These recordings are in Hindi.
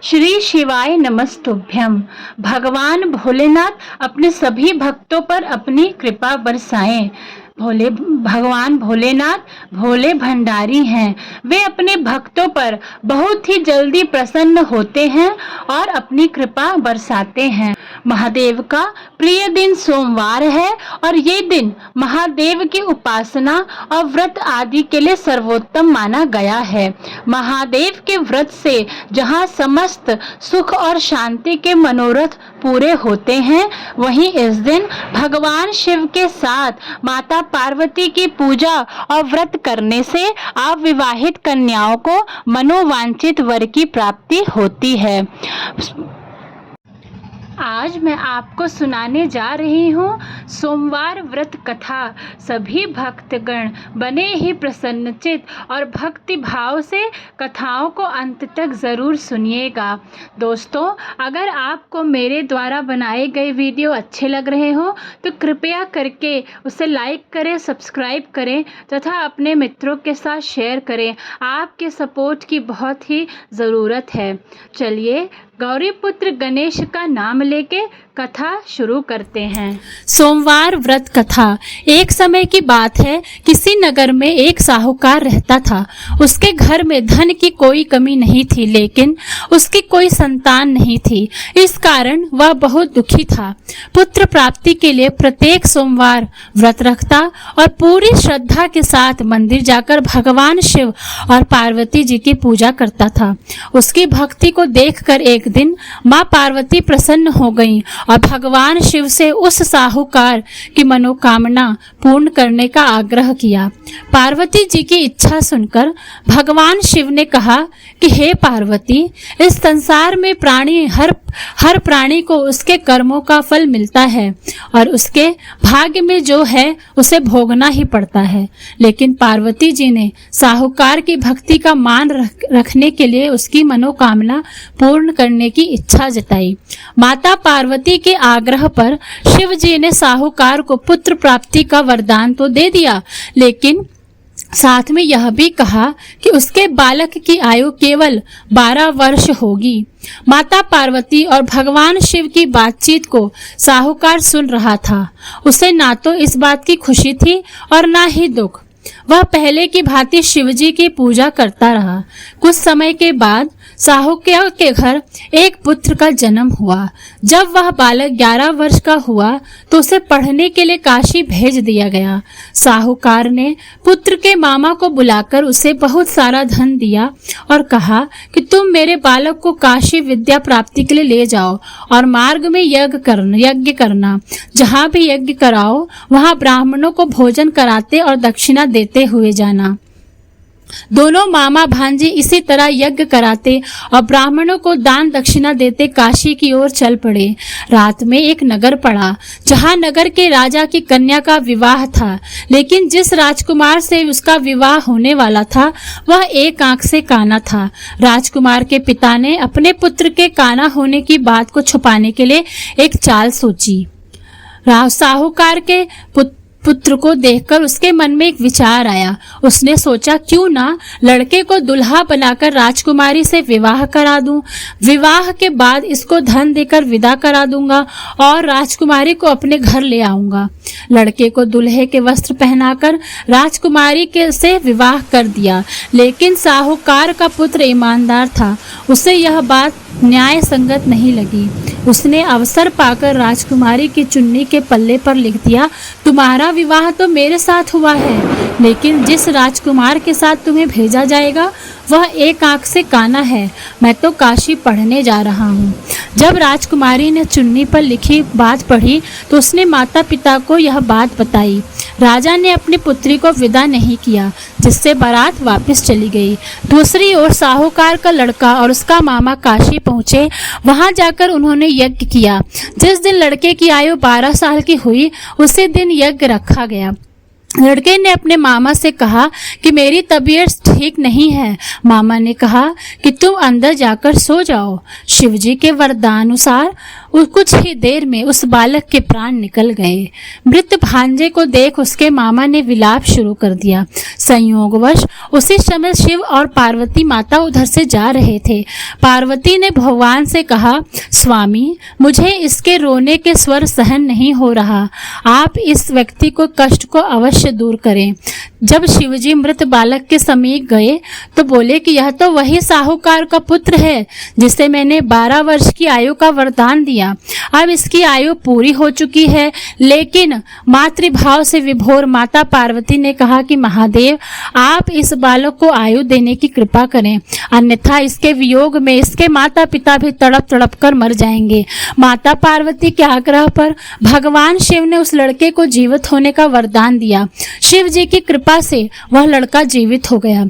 श्री शिवाय नमस्तुभ्यम। भगवान भोलेनाथ अपने सभी भक्तों पर अपनी कृपा बरसाएं। भगवान भोलेनाथ भोले भंडारी हैं। वे अपने भक्तों पर बहुत ही जल्दी प्रसन्न होते हैं और अपनी कृपा बरसाते हैं। महादेव का प्रिय दिन सोमवार है और ये दिन महादेव की उपासना और व्रत आदि के लिए सर्वोत्तम माना गया है। महादेव के व्रत से जहाँ समस्त सुख और शांति के मनोरथ पूरे होते हैं, वहीं इस दिन भगवान शिव के साथ माता पार्वती की पूजा और व्रत करने से अविवाहित कन्याओं को मनोवांछित वर की प्राप्ति होती है। आज मैं आपको सुनाने जा रही हूँ सोमवार व्रत कथा। सभी भक्तगण बने ही प्रसन्नचित और भक्ति भाव से कथाओं को अंत तक ज़रूर सुनिएगा। दोस्तों, अगर आपको मेरे द्वारा बनाए गए वीडियो अच्छे लग रहे हो तो कृपया करके उसे लाइक करें, सब्सक्राइब करें तथा अपने मित्रों के साथ शेयर करें। आपके सपोर्ट की बहुत ही ज़रूरत है। चलिए गौरीपुत्र गणेश का नाम लेके कथा शुरू करते हैं। सोमवार व्रत कथा। एक समय की बात है, किसी नगर में एक साहूकार रहता था। उसके घर में धन की कोई कमी नहीं थी, लेकिन उसकी कोई संतान नहीं थी। इस कारण वह बहुत दुखी था। पुत्र प्राप्ति के लिए प्रत्येक सोमवार व्रत रखता और पूरी श्रद्धा के साथ मंदिर जाकर भगवान शिव और पार्वती जी की पूजा करता था। उसकी भक्ति को देखकर एक दिन माँ पार्वती प्रसन्न हो गईं और भगवान शिव से उस साहूकार की मनोकामना पूर्ण करने का आग्रह किया। पार्वती जी की इच्छा सुनकर भगवान शिव ने कहा कि हे पार्वती, इस संसार में प्राणी हर प्राणी को उसके कर्मों का फल मिलता है और उसके भाग्य में जो है उसे भोगना ही पड़ता है। लेकिन पार्वती जी ने साहूकार की भक्ति का मान रखने के लिए उसकी मनोकामना पूर्ण करने की इच्छा जताई। माता पार्वती के आग्रह पर शिव जी ने साहूकार को पुत्र प्राप्ति का वरदान तो दे दिया, लेकिन साथ में यह भी कहा कि उसके बालक की आयु केवल 12 वर्ष होगी। माता पार्वती और भगवान शिव की बातचीत को साहूकार सुन रहा था। उसे ना तो इस बात की खुशी थी और ना ही दुख। वह पहले की भांति शिवजी की पूजा करता रहा। कुछ समय के बाद साहूकार के घर एक पुत्र का जन्म हुआ। जब वह बालक 11 वर्ष का हुआ तो उसे पढ़ने के लिए काशी भेज दिया गया। साहूकार ने पुत्र के मामा को बुलाकर उसे बहुत सारा धन दिया और कहा कि तुम मेरे बालक को काशी विद्या प्राप्ति के लिए ले जाओ और मार्ग में यज्ञ करना। जहाँ भी यज्ञ कराओ वहाँ ब्राह्मणों को भोजन कराते और दक्षिणा देते हुए जाना। दोनों मामा भांजी इसी तरह यज्ञ कराते और ब्राह्मणों को दान दक्षिणा देते काशी की ओर चल पड़े। रात में एक नगर पड़ा जहां नगर के राजा की कन्या का विवाह था, लेकिन जिस राजकुमार से उसका विवाह होने वाला था वह एक आंख से काना था। राजकुमार के पिता ने अपने पुत्र के काना होने की बात को छुपाने के लिए एक चाल सोची। साहूकार के पुत्र को देखकर उसके मन में एक विचार आया। उसने सोचा, क्यों ना लड़के को दुल्हा बनाकर राजकुमारी से विवाह करा दूं। विवाह के बाद इसको धन देकर विदा करा दूंगा और राजकुमारी को अपने घर ले आऊंगा। लड़के को दूल्हे के वस्त्र पहनाकर राजकुमारी के से विवाह कर दिया, लेकिन साहूकार का पुत्र ईमानदार था। उसे यह बात न्याय संगत नहीं लगी। उसने अवसर पाकर राजकुमारी की चुन्नी के पल्ले पर लिख दिया, तुम्हारा विवाह तो मेरे साथ हुआ है, लेकिन जिस राजकुमार के साथ तुम्हें भेजा जाएगा वह एक आंख से काना है। मैं तो काशी पढ़ने जा रहा हूँ। जब राजकुमारी ने चुन्नी पर लिखी बात पढ़ी तो उसने माता पिता को यह बात बताई। राजा ने अपनी पुत्री को विदा नहीं किया, जिससे बारात वापस चली गई। दूसरी ओर साहूकार का लड़का और उसका मामा काशी पहुँचे। वहां जाकर उन्होंने यज्ञ किया। जिस दिन लड़के की आयु 12 साल की हुई उसी दिन यज्ञ रखा गया। लड़के ने अपने मामा से कहा कि मेरी तबीयत ठीक नहीं है। मामा ने कहा कि तुम अंदर जाकर सो जाओ। शिवजी के वरदानुसार कुछ ही देर में उस बालक के प्राण निकल गए। मृत भांजे को देख उसके मामा ने विलाप शुरू कर दिया। संयोगवश उसी समय शिव और पार्वती माता उधर से जा रहे थे। पार्वती ने भगवान से कहा, स्वामी, मुझे इसके रोने के स्वर सहन नहीं हो रहा, आप इस व्यक्ति को कष्ट को अवश्य दूर करें। जब शिवजी मृत बालक के समीप गए तो बोले कि यह तो वही साहूकार का पुत्र है जिसे मैंने 12 वर्ष की आयु का वरदान दिया। अब इसकी आयु पूरी हो चुकी है। लेकिन मातृभाव से विभोर माता पार्वती ने कहा कि महादेव, आप इस बालक को आयु देने की कृपा करें, अन्यथा इसके वियोग में इसके माता पिता भी तड़प तड़प कर मर जाएंगे। माता पार्वती के आग्रह पर भगवान शिव ने उस लड़के को जीवित होने का वरदान दिया। शिव जी की कृपा से वह लड़का जीवित हो गया।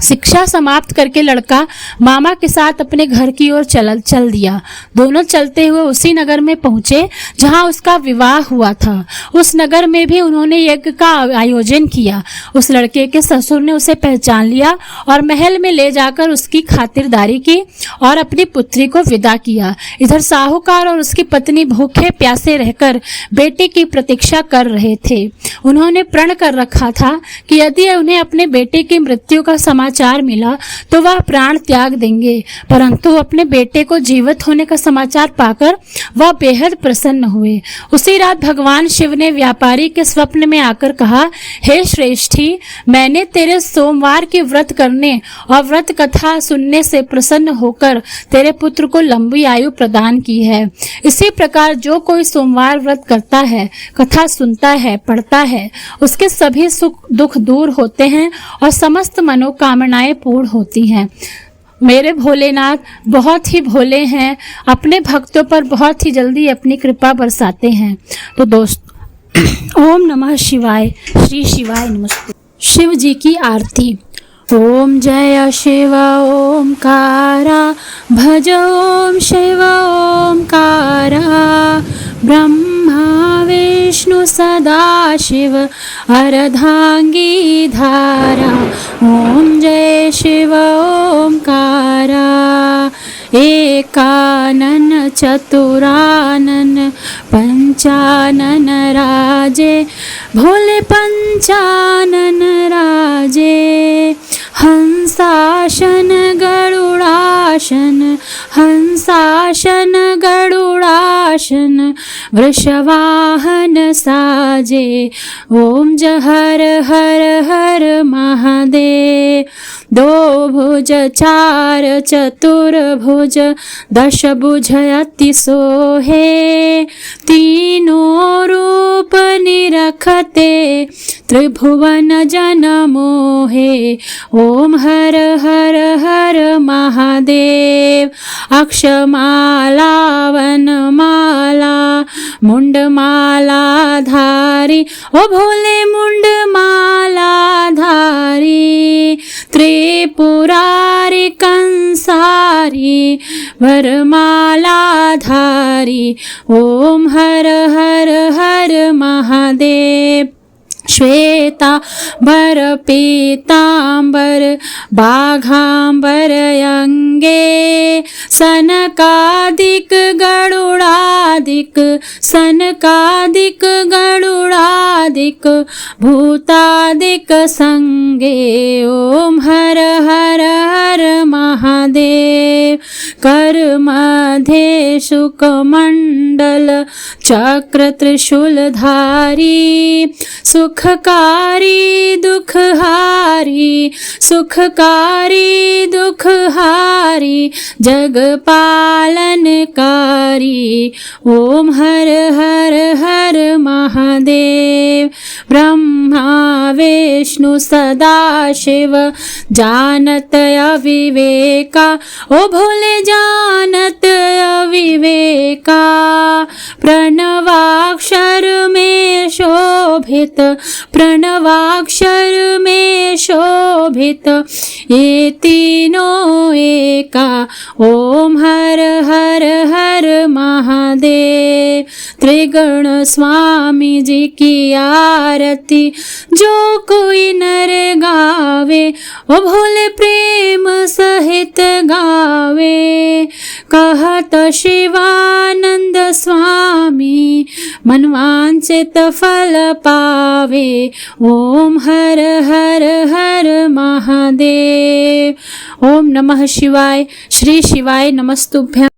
शिक्षा समाप्त करके लड़का मामा के साथ अपने घर की ओर चल दिया। दोनों चलते हुए उसी नगर में पहुंचे जहां उसका विवाह हुआ था। उस नगर में भी उन्होंने यज्ञ का आयोजन किया। उस लड़के के ससुर ने उसे पहचान लिया और महल में ले जाकर उसकी खातिरदारी की और अपनी पुत्री को विदा किया। इधर साहूकार और उसकी पत्नी भूखे प्यासे रहकर बेटे की प्रतीक्षा कर रहे थे। उन्होंने प्रण कर रखा था कि यदि उन्हें अपने बेटे की मृत्यु का समाचार मिला तो वह प्राण त्याग देंगे, परंतु अपने बेटे को जीवित होने का समाचार पाकर वह बेहद प्रसन्न हुए। उसी रात भगवान शिव ने व्यापारी के स्वप्न में आकर कहा, हे श्रेष्ठी, मैंने तेरे सोमवार की व्रत करने और व्रत कथा सुनने से प्रसन्न होकर तेरे पुत्र को लंबी आयु प्रदान की है। इसी प्रकार जो कोई सोमवार व्रत करता है, कथा सुनता है, पढ़ता है, उसके सभी सुख दुख दूर होते हैं और समस्त मनोकामनाएं पूर्ण होती हैं। मेरे भोलेनाथ बहुत ही भोले हैं, अपने भक्तों पर बहुत ही जल्दी अपनी कृपा बरसाते हैं। तो दोस्त ओम नमः शिवाय, श्री शिवाय नमस्ते। शिव जी की आरती। ओम जय शिव ओमकारा, भज ओम शिव ओमकारा, ब्रह्मा विष्णु सदा शिव अर्धांगी धारा। ओम जय शिव ओमकारा, एकानन चतुरानन पंचानन राजे, भोले पंचानन राजे। हंसाशन गरुड़ाशन, हंसाशन गरुड़ाशन, वृषवाहन साजे। ओम जय हर हर हर महादेव। दो भुज चार चतुर्भुज, दश भुज अति सोहे, तीनों रूप निरखते, त्रिभुवन जन मोहे। ओम हर हर हर महादेव। अक्षमाला वनमाला, मुंडमाला धारी, ओ भोले मुंडमाला धारी। त्रिपुरारी कंसारी, वरमाला धारी। ओम हर हर हर महादेव। श्वेतांबर पीतांबर, बाघांबर अंगे, सनकादिक गरुड़ादिक, सनकादिक गरुड़ादिक, भूतादिक संगे। ओम हर हर हर महादेव। कर मध्य शुकमंडल, चक्र त्रिशूलधारी, सुखकारी दुखहारी, सुखकारी दुखहारी, जग पालनकारी। ओम हर हर हर महादेव। ब्रह्मा विष्णु सदा शिव, जानत अविवेका, ओ भोले जानत अविवेका। प्रणवाक्षर में शोभित, प्रणवाक्षर में शोभित, ये तीनों एका। ओम हर हर हर महादेव। त्रिगुण स्वामी जी की आरती, जो कोई नर गावे, ओ भोले प्रेम सहित गावे। कहत शिवानंद स्वामी, मनवांछित फल पावे। ओम हर हर हर महादेव। ओम नमः शिवाय। श्री शिवाय नमस्तुभ्यं।